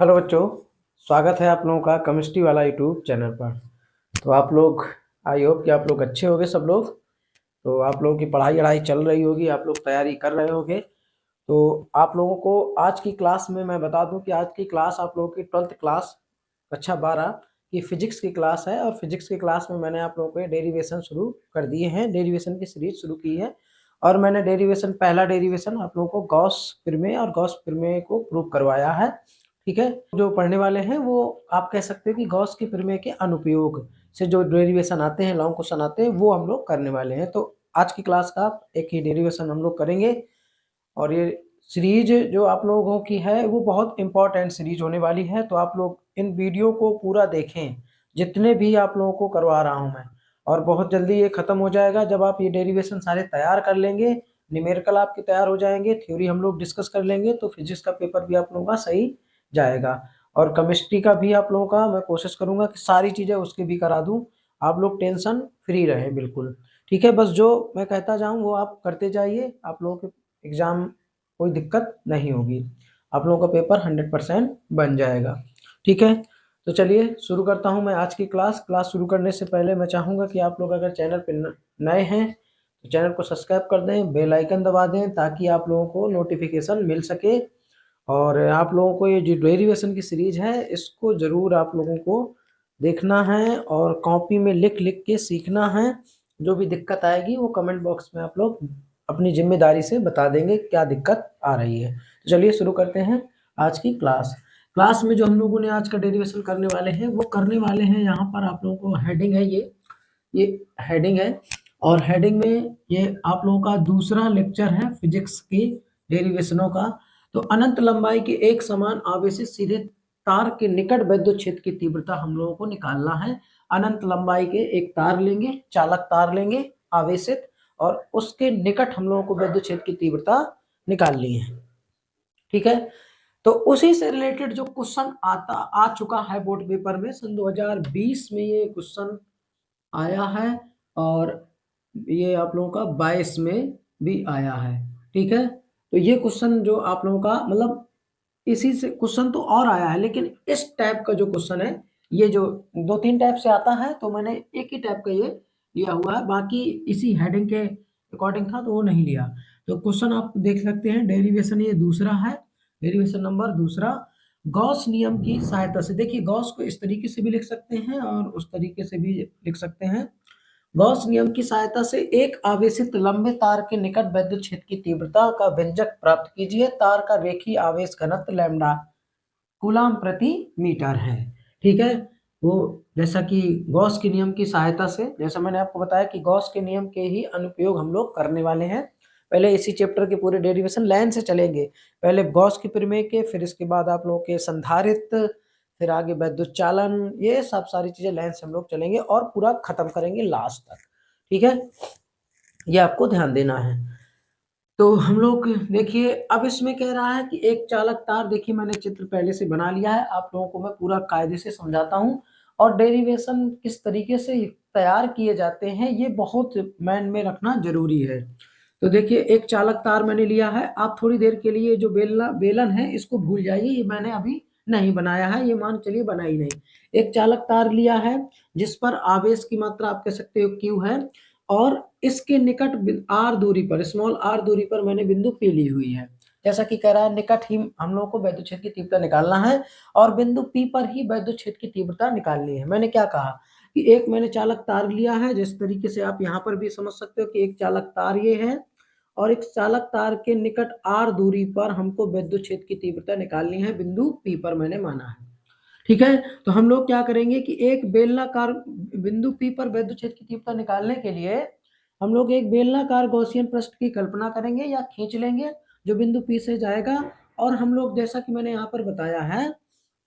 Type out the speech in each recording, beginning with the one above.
Hello बच्चों, स्वागत है आप लोगों का केमिस्ट्री वाला यूट्यूब चैनल पर। तो आप लोग, आई होप कि आप लोग अच्छे होंगे सब लोग। तो आप लोगों की पढ़ाई वढ़ाई चल रही होगी, आप लोग तैयारी कर रहे होंगे। तो आप लोगों को आज की क्लास में मैं बता दूं कि आज की क्लास आप लोगों की 12th क्लास कक्षा 12 की फिजिक्स की क्लास है। और फिजिक्स की क्लास में मैंने आप लोगों को डेरिवेशन शुरू कर दिए हैं, डेरिवेशन की सीरीज शुरू की है। और मैंने डेरिवेशन, पहला डेरिवेशन आप लोगों को गॉस प्रमेय और गॉस प्रमेय को प्रूव करवाया है। ठीक है, जो पढ़ने वाले हैं वो आप कह सकते हो कि गॉस की प्रमेय के अनुप्रयोग से जो डेरिवेशन आते हैं, लॉन्ग क्वेश्चन आते हैं, वो हम लोग करने वाले हैं। तो आज की क्लास का एक ही डेरिवेशन हम लोग करेंगे। और ये सीरीज जो आप लोगों की है वो बहुत इंपॉर्टेंट सीरीज होने वाली है। तो आप लोग इन वीडियो को पूरा देखें, जितने भी आप लोगों को करवा रहा हूं मैं। और बहुत जल्दी ये खत्म हो जाएगा जब आप ये डेरिवेशन सारे तैयार कर लेंगे। न्यूमेरिकल आपके तैयार हो जाएंगे, थ्योरी हम लोग डिस्कस कर लेंगे, तो फिजिक्स का पेपर भी आप लोगों का सही जाएगा। और केमिस्ट्री का भी आप लोगों का मैं कोशिश करूंगा कि सारी चीजें उसके भी करा दूं। आप लोग टेंशन फ्री रहे बिल्कुल। ठीक है, बस जो मैं कहता जाऊं वो आप करते जाइए, आप लोगों के एग्जाम कोई दिक्कत नहीं होगी। आप लोगों का पेपर 100% बन जाएगा। ठीक है, तो चलिए शुरू करता हूं मैं आज की क्लास। क्लास शुरू करने से पहले मैं चाहूंगा कि आप लोग अगर चैनल पर नए हैं तो चैनल को सब्सक्राइब कर दें, बेल आइकन दबा दें, ताकि आप लोगों को नोटिफिकेशन मिल सके। और आप लोगों को ये जो डेरिवेशन की सीरीज है इसको जरूर आप लोगों को देखना है और कॉपी में लिख लिख के सीखना है। जो भी दिक्कत आएगी वो कमेंट बॉक्स में आप लोग अपनी जिम्मेदारी से बता देंगे क्या दिक्कत आ रही है। तो चलिए शुरू करते हैं आज की क्लास। क्लास में जो हम लोगों ने आज का डेरिवेशन करने वाले हैं वो करने वाले हैं, यहाँ पर आप लोगों को हेडिंग है, ये हेडिंग है। और हेडिंग में ये आप लोगों का दूसरा लेक्चर है फिजिक्स की डेरिवेशनों का। तो अनंत लंबाई के एक समान आवेशित सीधे तार के निकट विद्युत क्षेत्र की तीव्रता हम लोगों को निकालना है। अनंत लंबाई के एक तार लेंगे, चालक तार लेंगे आवेशित, और उसके निकट हम लोगों को विद्युत क्षेत्र की तीव्रता निकालनी है। ठीक है, तो उसी से रिलेटेड जो क्वेश्चन आ चुका है बोर्ड पेपर में, सन 2020 में ये क्वेश्चन आया है। और ये आप लोगों का 22 में भी आया है। ठीक है, तो ये क्वेश्चन जो आप लोगों का मतलब इसी से क्वेश्चन तो और आया है, लेकिन इस टाइप का जो क्वेश्चन है, ये जो दो तीन टाइप से आता है, तो मैंने एक ही टाइप का ये लिया हुआ है, बाकी इसी हेडिंग के अकॉर्डिंग था तो वो नहीं लिया। तो क्वेश्चन आप देख सकते हैं, डेरिवेशन ये दूसरा है, डेरिवेशन नंबर दूसरा। गॉस नियम की सहायता से, देखिए गॉस को इस तरीके से भी लिख सकते हैं और उस तरीके से भी लिख सकते हैं। गॉस नियम की सहायता से एक आवेशित लंबे तार के निकट विद्युत क्षेत्र की तीव्रता का व्यंजक प्राप्त कीजिए। तार का रेखीय आवेश घनत्व लैम्डा कूलाम प्रति मीटर है। ठीक है, वो जैसा कि गॉस के नियम की सहायता से, जैसा मैंने आपको बताया कि गॉस के नियम के ही अनुप्रयोग हम लोग करने वाले हैं। पहले इसी चैप्टर के पूरे डेरिवेशन लाइन से चलेंगे। पहले गॉस के प्रमेय के, फिर इसके बाद आप लोगों के संधारित्र, फिर आगे विद्युत चालन, ये सब सारी चीजें लाइन से हम लोग चलेंगे और पूरा खत्म करेंगे लास्ट तक। ठीक है, ये आपको ध्यान देना है। तो हम लोग देखिए, अब इसमें कह रहा है कि एक चालक तार, देखिए मैंने चित्र पहले से बना लिया है, आप लोगों को मैं पूरा कायदे से समझाता हूँ। और डेरिवेशन किस तरीके से तैयार किए जाते हैं ये बहुत माइंड में रखना जरूरी है। तो देखिए, एक चालक तार मैंने लिया है। आप थोड़ी देर के लिए जो बेलन है इसको भूल जाइए, ये मैंने अभी नहीं बनाया है, ये मान चलिए बना ही नहीं। एक चालक तार लिया है जिस पर आवेश की मात्रा आप कह सकते हो Q है, और इसके निकट आर दूरी पर, स्मॉल आर दूरी पर मैंने बिंदु P ली हुई है। जैसा कि कह रहा है निकट ही हम लोग को विद्युत क्षेत्र की तीव्रता निकालना है, और बिंदु P पर ही विद्युत क्षेत्र की तीव्रता निकालनी है। मैंने क्या कहा कि एक मैंने चालक तार लिया है, जिस तरीके से आप यहाँ पर भी समझ सकते हो कि एक चालक तार ये है, और एक चालक तार के निकट आर दूरी पर हमको विद्युत क्षेत्र की तीव्रता निकालनी है, बिंदु P पर मैंने माना है। ठीक है, तो हम लोग क्या करेंगे कि एक बेलनाकार बिंदु P पर विद्युत क्षेत्र की तीव्रता निकालने के लिए हम लोग एक बेलनाकार गॉसियन पृष्ठ की कल्पना करेंगे या खींच लेंगे, जो बिंदु P से जाएगा। और हम लोग, जैसा कि मैंने यहाँ पर बताया है,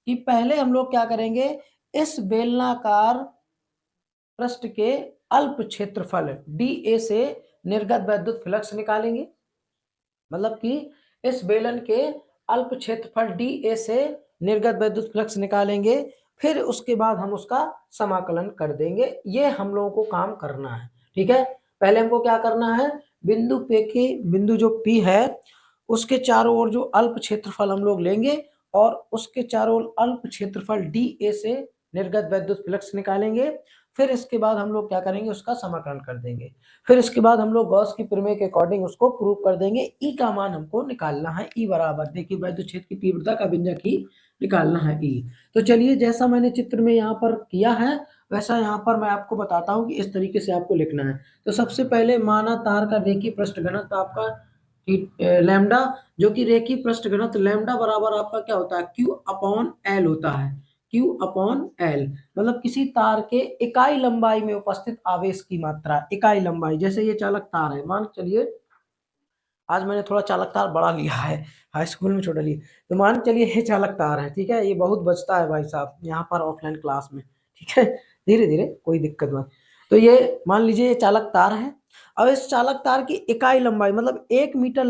कि पहले हम लोग क्या करेंगे, इस बेलनाकार पृष्ठ के अल्प क्षेत्रफल dA से निर्गत विद्युत फ्लक्स निकालेंगे। मतलब कि इस बेलन के अल्प क्षेत्रफल dA से निर्गत विद्युत फ्लक्स निकालेंगे, फिर उसके बाद हम उसका समाकलन कर देंगे। ये हम लोगों को काम करना है। ठीक है, पहले हमको क्या करना है, बिंदु P जो P है उसके चारों ओर जो अल्प क्षेत्रफल हम लोग लेंगे, और उसके चारों अल्प क्षेत्रफल डी ए से निर्गत वैद्युत फ्लक्स निकालेंगे। फिर इसके बाद हम लोग क्या करेंगे, उसका समाकलन कर देंगे। फिर इसके बाद हम लोग गॉस की प्रमेय के अकॉर्डिंग उसको प्रूव कर देंगे। ई का मान हमको निकालना है। ई बराबर देखिए वैद्युत क्षेत्र की तीव्रता का व्यंजक ही निकालना है ई। तो चलिए जैसा मैंने चित्र में यहाँ पर किया है वैसा यहाँ पर मैं आपको बताता हूँ कि इस तरीके से आपको लिखना है। तो सबसे पहले माना तार का रेखीय पृष्ठ घनत्व आपका लैम्डा, जो कि रेखीय पृष्ठ घनत्व लैम्डा बराबर आपका क्या होता है, क्यू अपॉन एल होता है। क्यू अपॉन एल मतलब किसी तार के इकाई लंबाई में उपस्थित आवेश की मात्रा, इकाई लंबाई। जैसे ये चालक तार है, मान चलिए आज मैंने थोड़ा चालक तार बड़ा लिया है, हाई स्कूल में छोटा लिया, तो मान चलिए ये चालक तार है, ठीक है। ये बहुत बचता है भाई साहब यहाँ पर ऑफलाइन क्लास में, ठीक है। धीरे धीरे कोई दिक्कत नहीं। तो ये मान लीजिए ये चालक तार है। अब इस चालक तार की इकाई लंबाई मतलब 1 मीटर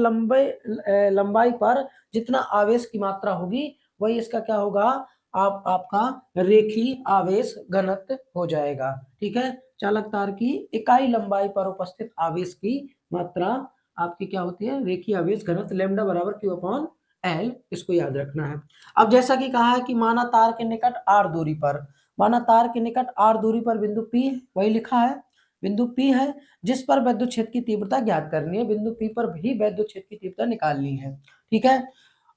लंबाई पर जितना आवेश की मात्रा होगी वही इसका क्या होगा, आपका रेखीय आवेश घनत्व हो जाएगा, ठीक है। चालक तार की इकाई लंबाई पर उपस्थित आवेश की मात्रा आपकी क्या होती है, रेखीय आवेश घनत्व लैम्डा बराबर क्यू अपॉन एल, इसको याद रखना है। अब जैसा कि कहा है कि माना तार के निकट आर दूरी पर, माना तार के निकट आर दूरी पर बिंदु पी है, वही लिखा है बिंदु पी है जिस पर विद्युत क्षेत्र की तीव्रता ज्ञात करनी है। बिंदु पी पर भी विद्युत क्षेत्र की तीव्रता निकालनी है, ठीक है।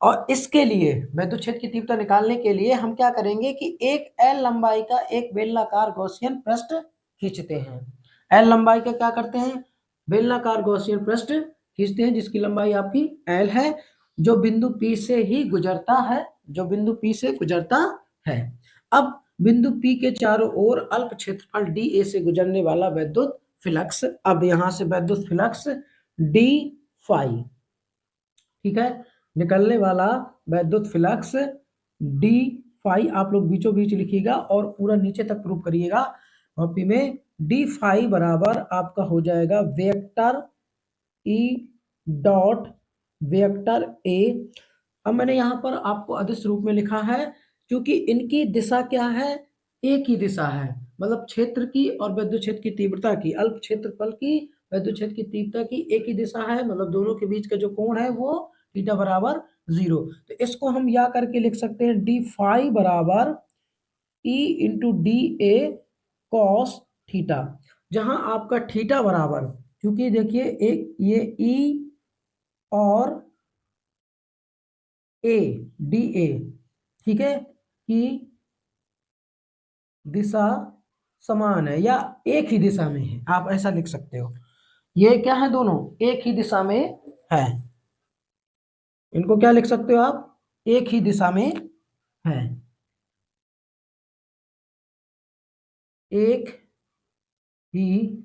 और इसके लिए विद्युत क्षेत्र की तीव्रता निकालने के लिए हम क्या करेंगे कि एक एल लंबाई का एक बेलनाकार गॉसियन पृष्ठ खींचते हैं। एल लंबाई का क्या करते हैं, बेलनाकार गॉसियन पृष्ठ खींचते हैं जिसकी लंबाई आपकी एल है, जो बिंदु पी से ही गुजरता है, जो बिंदु पी से गुजरता है। अब बिंदु पी के चारों ओर अल्प क्षेत्रफल डी ए से गुजरने वाला विद्युत फ्लक्स, अब यहां से विद्युत फ्लक्स डी फाई, ठीक है, निकलने वाला विद्युत फ्लक्स डी फाई आप लोग बीचों बीच लिखिएगा और पूरा नीचे तक प्रूव करिएगा कॉपी में। डी फाई बराबर आपका हो जाएगा vector E dot vector A. अब मैंने यहाँ पर आपको अदिश रूप में लिखा है क्योंकि इनकी दिशा क्या है, एक ही दिशा है, मतलब क्षेत्र की और विद्युत क्षेत्र की तीव्रता की, अल्प क्षेत्रफल की विद्युत क्षेत्र की तीव्रता की एक ही दिशा है, मतलब दोनों के बीच का जो कोण है वो थीटा बराबर 0। तो इसको हम या करके लिख सकते हैं डी फाई बराबर E into D A cos theta, जहां आपका थीटा बराबर, क्योंकि देखिए एक ये ई और ए डी ए, ठीक है, कि दिशा समान है या एक ही दिशा में है, आप ऐसा लिख सकते हो। ये क्या है, दोनों एक ही दिशा में है, इनको क्या लिख सकते हो आप, एक ही दिशा में है, एक ही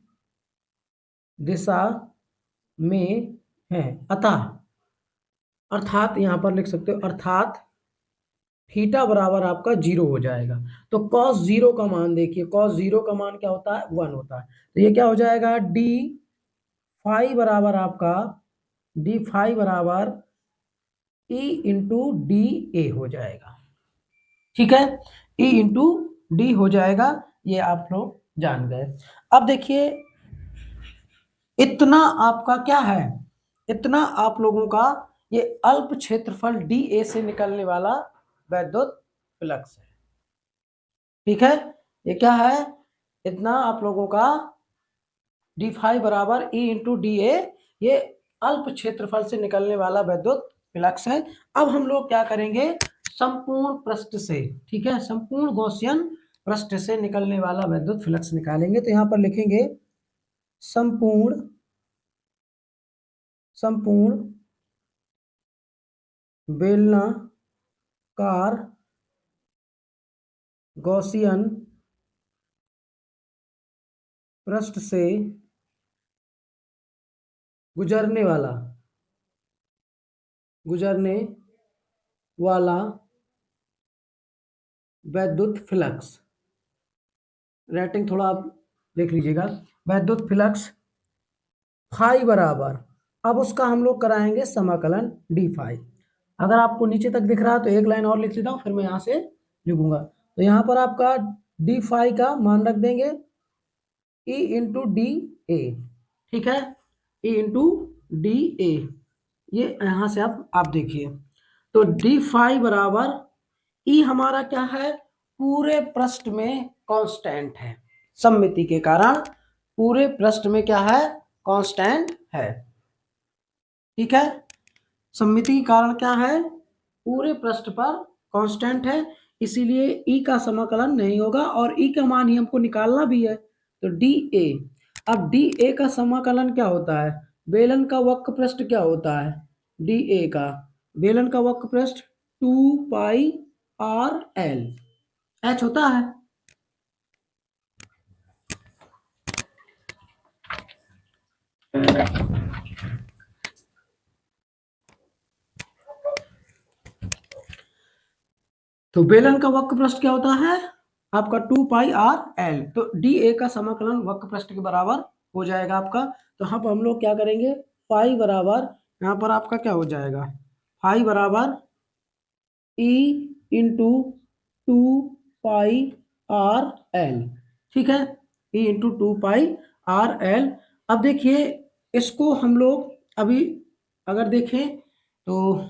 दिशा में है, अतः अर्थात यहां पर लिख सकते हो अर्थात थीटा बराबर आपका 0 हो जाएगा। तो cos 0 का मान देखिए, cos 0 का मान क्या होता है, 1 होता है। तो ये क्या हो जाएगा, डी फाई बराबर आपका, डी फाई बराबर ई इंटू डी ए हो जाएगा, ठीक है। ई इंटू डी हो जाएगा, ये आप लोग जान गए। अब देखिए इतना आपका क्या है, इतना आप लोगों का ये अल्प क्षेत्रफल डी ए से निकलने वाला वैद्युत फ्लक्स है, ठीक है। ये क्या है, इतना आप लोगों का डी फाई बराबर ई इंटू डी ए, ये अल्प क्षेत्रफल से निकलने वाला वैद्युत फ्लक्स है। अब हम लोग क्या करेंगे, संपूर्ण पृष्ठ से, ठीक है, संपूर्ण गॉसियन पृष्ठ से निकलने वाला वैद्युत फ्लक्स निकालेंगे। तो यहां पर लिखेंगे संपूर्ण, संपूर्ण बेलनाकार गॉसियन पृष्ठ से गुजरने वाला, गुजरने वाला वैद्युत फ्लक्स, राइटिंग थोड़ा आप देख लीजिएगा, वैद्युत फ्लक्स फाई बराबर, अब उसका हम लोग कराएंगे समाकलन डी फाई। अगर आपको नीचे तक दिख रहा है तो एक लाइन और लिख लेता हूँ, फिर मैं यहाँ से लिखूंगा। तो यहाँ पर आपका डी फाई का मान रख देंगे ई इंटू डी ए, ठीक है, ई इंटू डी ए, ये यहाँ से आप देखिए। तो डी फाई बराबर ई हमारा क्या है, पूरे पृष्ठ में कांस्टेंट है, सममिति के कारण पूरे पृष्ठ में क्या है, कांस्टेंट है। ठीक है, सममिति के कारण क्या है, पूरे पृष्ठ पर कांस्टेंट है, इसीलिए ई का समाकलन नहीं होगा और ई का मान ही हमको निकालना भी है। तो डी ए, अब डी ए का समाकलन क्या होता है, बेलन का वक्र पृष्ठ क्या होता है, डी ए का बेलन का वक्र पृष्ठ 2 पाई आर एल एच होता है। तो बेलन का वक्र पृष्ठ क्या होता है आपका 2 पाई आर एल, तो डी ए का समाकलन वक्र पृष्ठ के बराबर हो जाएगा आपका। तो यहाँ पर हम लोग क्या करेंगे, फाई बराबर यहाँ पर आपका क्या हो जाएगा, फाई बराबर ई इंटू 2 पाई आर एल। ठीक है, ई इंटू 2 पाई आर एल। अब देखिए इसको हम लोग अभी अगर देखें तो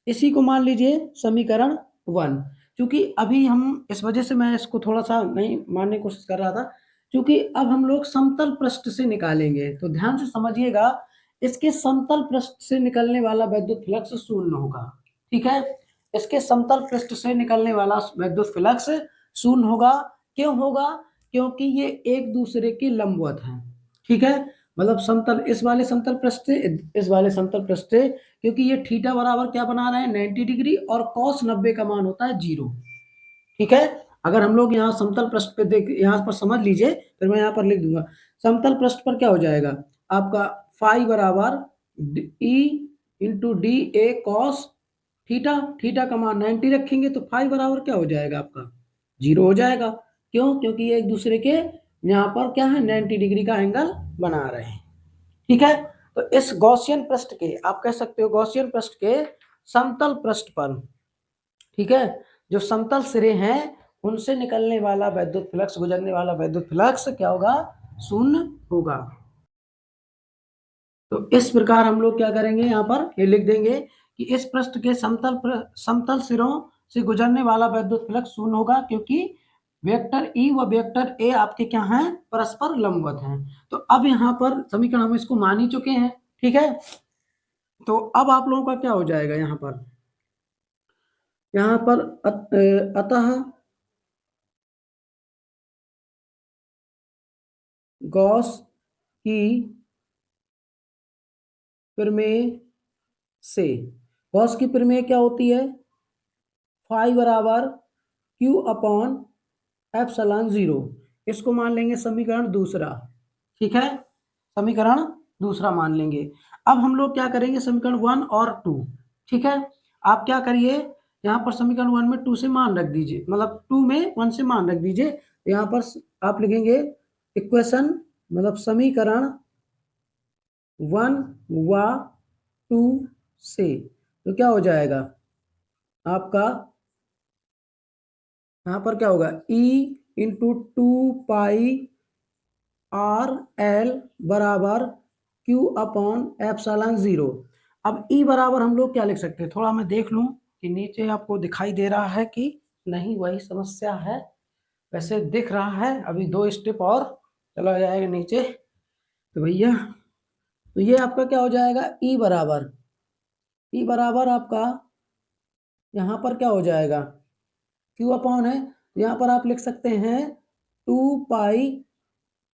इसी को मान लीजिए समीकरण 1, क्योंकि अभी हम इस वजह से मैं इसको थोड़ा सा नहीं मानने की कोशिश कर रहा था, क्योंकि अब हम लोग समतल पृष्ठ से निकालेंगे। तो ध्यान से समझिएगा, इसके समतल पृष्ठ से निकलने वाला विद्युत फ्लक्स शून्य होगा। ठीक है, इसके समतल पृष्ठ से निकलने वाला विद्युत फ्लक्स शून्य होगा। क्यों होगा, क्योंकि ये एक दूसरे के लंबवत हैं। ठीक है, मतलब समतल इस वाले समतल पृष्ठ से इस वाले समतल पृष्ठ से, क्योंकि ये थीटा बराबर क्या बना रहे हैं 90 डिग्री और cos 90 का मान होता है 0। ठीक है, अगर हम लोग यहाँ समतल पृष्ठ पे देख, यहाँ पर समझ लीजिए, फिर मैं यहाँ पर लिख दूंगा। समतल पृष्ठ पर क्या हो जाएगा आपका, फाई बराबर E into D A cos theta, theta का मान 90 रखेंगे तो फाई बराबर क्या हो जाएगा आपका 0 हो जाएगा। क्यों, क्योंकि ये एक दूसरे के यहाँ पर क्या है 90 डिग्री का एंगल बना रहे हैं। ठीक है, तो इस गॉसियन पृष्ठ के, आप कह सकते हो गॉसियन पृष्ठ के समतल पृष्ठ पर, ठीक है, जो समतल सिरे हैं उनसे निकलने वाला वैद्युत फ्लक्स, गुजरने वाला वैद्युत फ्लक्स क्या होगा, शून्य होगा। तो इस प्रकार हम लोग क्या करेंगे, यहाँ पर ये लिख देंगे कि इस पृष्ठ के समतल सिरों से गुजरने वाला वैद्युत फ्लक्स शून्य होगा, क्योंकि वेक्टर ई व वेक्टर ए आपके क्या हैं, परस्पर लंबवत हैं। तो अब यहाँ पर समीकरण हम इसको मान ही चुके हैं। ठीक है, तो अब आप लोगों का क्या हो जाएगा, यहाँ पर अतः गॉस की प्रमेय से, गॉस की प्रमेय क्या होती है, फाई बराबर क्यू अपॉन एप्सिलॉन 0, इसको मान लेंगे समीकरण दूसरा। ठीक है, समीकरण दूसरा मान लेंगे। अब हम लोग क्या करेंगे, समीकरण 1 और 2। ठीक है, आप क्या करिए, यहाँ पर समीकरण 1 में 2 से मान रख दीजिए, मतलब 2 में 1 से मान रख दीजिए। तो यहाँ पर आप लिखेंगे इक्वेशन, मतलब समीकरण 1 व 2 से, तो क्या हो जाएगा आपका, यहाँ पर क्या होगा, E इंटू 2 पाई आर एल बराबर क्यू अपॉन एप्सिलॉन 0। अब E बराबर हम लोग क्या लिख सकते हैं, थोड़ा मैं देख लूँ कि नीचे आपको दिखाई दे रहा है कि नहीं, वही समस्या है। वैसे दिख रहा है, अभी 2 स्टेप और चला जाएगा नीचे। तो भैया, तो ये आपका क्या हो जाएगा, ई बराबर आपका यहाँ पर क्या हो जाएगा, क्यू अपॉन है, यहाँ पर आप लिख सकते हैं 2 पाई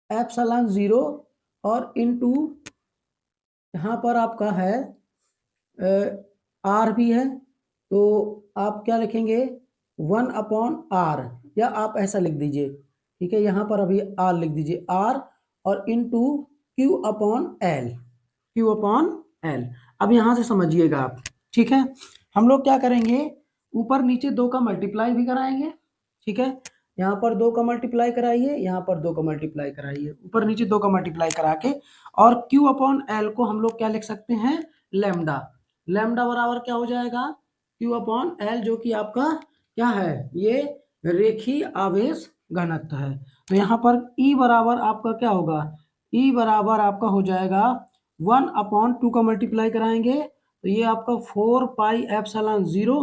एप्सिलॉन 0 और इनटू यहाँ पर आपका है आर भी है, तो आप क्या लिखेंगे 1/r, या आप ऐसा लिख दीजिए। ठीक है, यहाँ पर अभी आर लिख दीजिए, आर और into Q upon L, Q upon L. अब यहाँ से समझिएगा आप। ठीक है, हम लोग क्या करेंगे, ऊपर नीचे 2 का मल्टीप्लाई भी कराएंगे। ठीक है, यहाँ पर 2 का मल्टीप्लाई कराइए, यहाँ पर 2 का मल्टीप्लाई कराइए, ऊपर नीचे 2 का मल्टीप्लाई करा के, और Q अपॉन एल को हम लोग क्या लिख सकते हैं, लैम्डा। लैम्डा बराबर क्या हो जाएगा, Q अपॉन एल, जो कि आपका क्या है, ये रेखीय आवेश घनत्व है। तो यहाँ पर E बराबर आपका क्या होगा, E बराबर आपका हो जाएगा 1/2 का मल्टीप्लाई कराएंगे तो ये आपका 4πε0।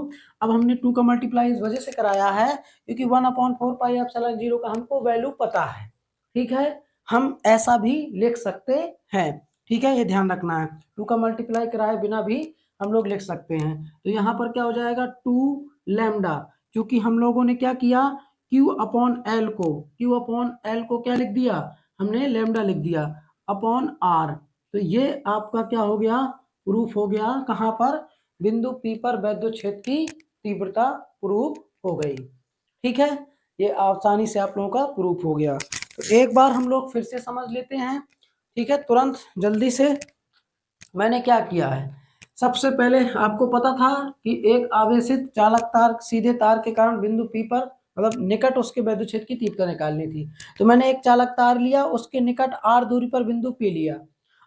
अब हमने 2 का मल्टीप्लाई इस वजह से कराया है क्योंकि 1/4πε0 का हमको वैल्यू पता है। ठीक है, हम ऐसा भी लिख सकते हैं। ठीक है, ये ध्यान रखना है, 2 का मल्टीप्लाई कराए बिना भी हम लोग लिख सकते हैं। तो यहाँ पर क्या हो जाएगा 2 लैम्डा, क्योंकि हम लोगों ने क्या किया, Q/L को क्या लिख दिया, हमने लैम्डा लिख दिया अपॉन R। तो ये आपका क्या हो गया, प्रूफ हो गया, कहाँ पर, बिंदु P पर वैद्युत क्षेत्र की तीव्रता प्रूफ हो गई। ठीक है, ये आसानी से आप लोगों का प्रूफ हो गया। तो एक बार हम लोग फिर से समझ लेते हैं। ठीक है, तुरंत जल्दी से मैंने क्या किया है, सबसे पहले आपको पता था कि एक आवेशित चालक तार सीधे तार के कारण बिंदु P पर मतलब निकट उसके वैद्युत क्षेत्र की तीव्रता निकालनी थी। तो मैंने एक चालक तार लिया, उसके निकट R दूरी पर बिंदु P लिया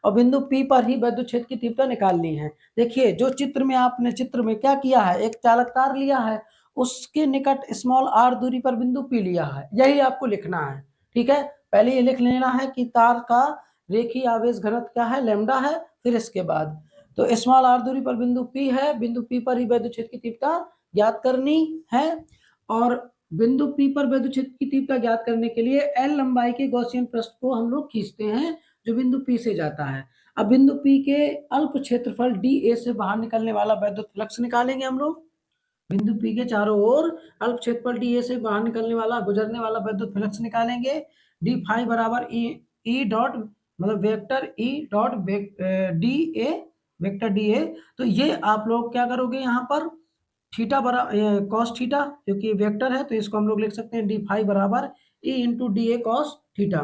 और बिंदु P पर ही वैद्युत क्षेत्र की तीव्रता निकालनी है। देखिए जो चित्र में आपने क्या किया है, एक चालक तार लिया है, उसके निकट स्मॉल r दूरी पर बिंदु P लिया है, यही आपको लिखना है। ठीक है, पहले ये लिख लेना है कि तार का रेखीय आवेश घनत्व क्या है, लैम्डा है। फिर इसके बाद तो स्मॉल r दूरी पर बिंदु P है, बिंदु P पर ही वैद्युत क्षेत्र की तीव्रता ज्ञात करनी है। और बिंदु P पर वैद्युत क्षेत्र की तीव्रता ज्ञात करने के लिए L लंबाई के गॉसियन पृष्ठ को हम लोग खींचते हैं जो बिंदु P से जाता है। अब बिंदु P के अल्प क्षेत्रफल dA से बाहर निकलने वाला वैद्युत फ्लक्स निकालेंगे हम लोग। बिंदु P के चारों ओर अल्प क्षेत्रफल dA से बाहर निकलने वाला गुजरने वाला वैद्युत फ्लक्स निकालेंगे। d फाई बराबर ई डॉट मतलब vector E dot dA vector dA। तो ये आप लोग क्या करोगे, यहाँ पर थीटा बराबर कॉस थीटा, क्योंकि वेक्टर है तो इसको हम लोग लिख सकते हैं डी फाई बराबर E into D A cos theta.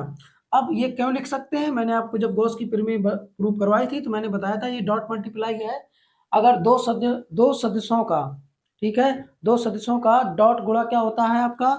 अब ये क्यों लिख सकते हैं, मैंने आपको जब गॉस की प्रमेय प्रूफ करवाई थी तो मैंने बताया था ये डॉट मल्टीप्लाई है। अगर दो सदिशों का, ठीक है, दो सदिशों का डॉट गुणा क्या होता है आपका,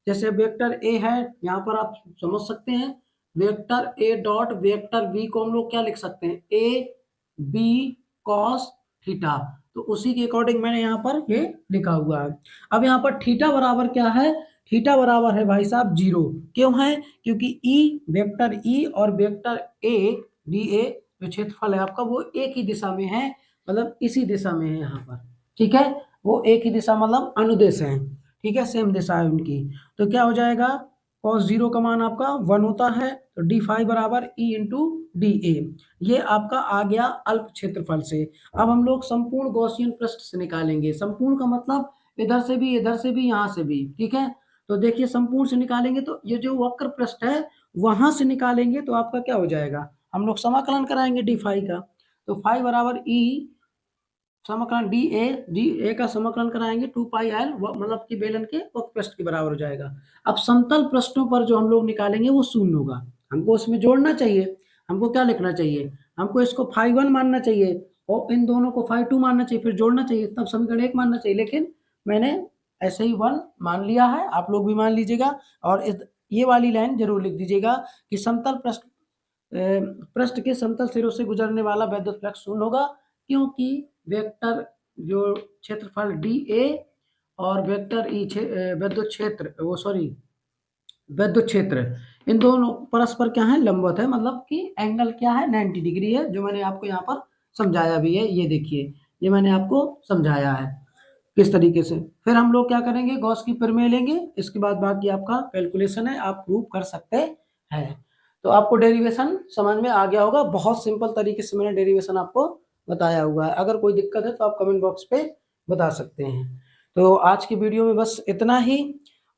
जैसे वेक्टर ए है, यहाँ पर आप समझ सकते हैं vector A dot vector B को हम लोग क्या लिख सकते हैं, ए बी कॉस थीटा। तो उसी के अकॉर्डिंग मैंने यहाँ पर ये लिखा हुआ है। अब यहाँ पर थीटा बराबर क्या है, थीटा बराबर है भाई साहब 0। क्यों है, क्योंकि ई वेक्टर ई और वेक्टर ए डी ए जो क्षेत्रफल है आपका वो एक ही दिशा में है, मतलब इसी दिशा में है यहाँ पर। ठीक है, वो एक ही दिशा मतलब अनुदेश है। ठीक है, सेम दिशा है उनकी। तो क्या हो जाएगा, cos 0 का मान आपका 1 होता है, तो डी फाई बराबर ई इंटू डी ए। ये आपका आ गया अल्प क्षेत्रफल से। अब हम लोग संपूर्ण गॉसियन पृष्ठ से निकालेंगे। संपूर्ण का मतलब इधर से भी, इधर से भी, यहाँ से भी। ठीक है, तो देखिए संपूर्ण से निकालेंगे तो ये जो वक्र पृष्ठ है वहां से निकालेंगे तो आपका क्या हो जाएगा, हम लोग समाकलन कराएंगे डी फाई का। तो फाई बराबर ई समाकलन डी ए का समाकलन कराएंगे 2πl मतलब कि बेलन के वक्र पृष्ठ के बराबर हो जाएगा। अब समतल पृष्ठों पर जो हम लोग निकालेंगे वो शून्य होगा, हमको उसमें जोड़ना चाहिए। हमको क्या लिखना चाहिए, हमको इसको φ1 मानना चाहिए और इन दोनों को φ2 मानना चाहिए, फिर जोड़ना चाहिए, तब समीकरण 1 मानना चाहिए। लेकिन मैंने ऐसे ही 1 मान लिया है, आप लोग भी मान लीजिएगा। और ये वाली लाइन जरूर लिख दीजिएगा कि समतल पृष्ठ के समतल सिरों से गुजरने वाला वैद्युत फ्लक्स शून्य होगा, क्योंकि वेक्टर जो क्षेत्रफल डी ए और वेक्टर ई वैद्युत क्षेत्र वो सॉरी वैद्युत क्षेत्र इन दोनों परस्पर क्या है, लंबवत है, मतलब कि एंगल क्या है 90 डिग्री है, जो मैंने आपको यहाँ पर समझाया भी है। ये देखिए, ये मैंने आपको समझाया है किस तरीके से। फिर हम लोग क्या करेंगे, गॉस की प्रमेय लेंगे, इसके बाद बाकी आपका कैलकुलेशन है, आप प्रूव कर सकते हैं। तो आपको डेरिवेशन समझ में आ गया होगा, बहुत सिंपल तरीके से मैंने डेरिवेशन आपको बताया हुआ है। अगर कोई दिक्कत है तो आप कमेंट बॉक्स पे बता सकते हैं। तो आज की वीडियो में बस इतना ही।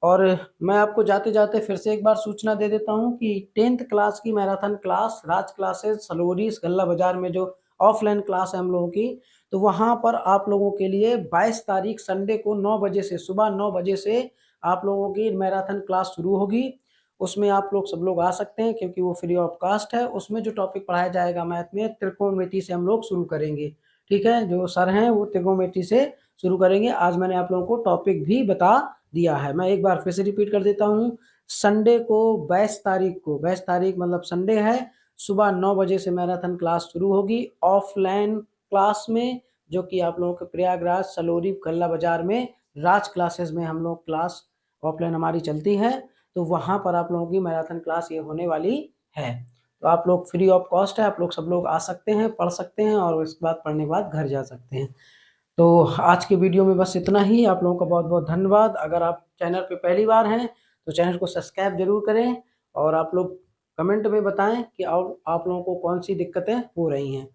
और मैं आपको जाते जाते फिर से एक बार सूचना दे देता हूँ कि 10th क्लास की मैराथन क्लास राज क्लासेस सलोरी गल्ला बाजार में जो ऑफलाइन क्लास है हम लोगों की, तो वहाँ पर आप लोगों के लिए 22 तारीख संडे को 9 बजे से, सुबह 9 बजे से आप लोगों की मैराथन क्लास शुरू होगी। उसमें आप लोग सब लोग आ सकते हैं क्योंकि वो फ्री ऑफ कास्ट है। उसमें जो टॉपिक पढ़ाया जाएगा मैथ में, त्रिकोणमिति से हम लोग शुरू करेंगे। ठीक है, जो सर हैं वो त्रिकोणमिति से शुरू करेंगे। आज मैंने आप लोगों को टॉपिक भी बता दिया है, मैं एक बार फिर से रिपीट कर देता हूँ। संडे को 22 तारीख को, 22 तारीख मतलब संडे है, सुबह 9 बजे से मैराथन क्लास शुरू होगी ऑफलाइन क्लास में, जो कि आप लोगों के प्रयागराज सलोरी गल्ला बाजार में राज क्लासेस में हम लोग क्लास ऑफलाइन हमारी चलती है। तो वहाँ पर आप लोगों की मैराथन क्लास ये होने वाली है। तो आप लोग फ्री ऑफ कॉस्ट है, आप लोग सब लोग आ सकते हैं, पढ़ सकते हैं और उसके बाद पढ़ने के बाद घर जा सकते हैं। तो आज के वीडियो में बस इतना ही। आप लोगों का बहुत बहुत धन्यवाद। अगर आप चैनल पे पहली बार हैं तो चैनल को सब्सक्राइब जरूर करें और आप लोग कमेंट में बताएं कि और आप लोगों को कौन सी दिक्कतें हो रही हैं।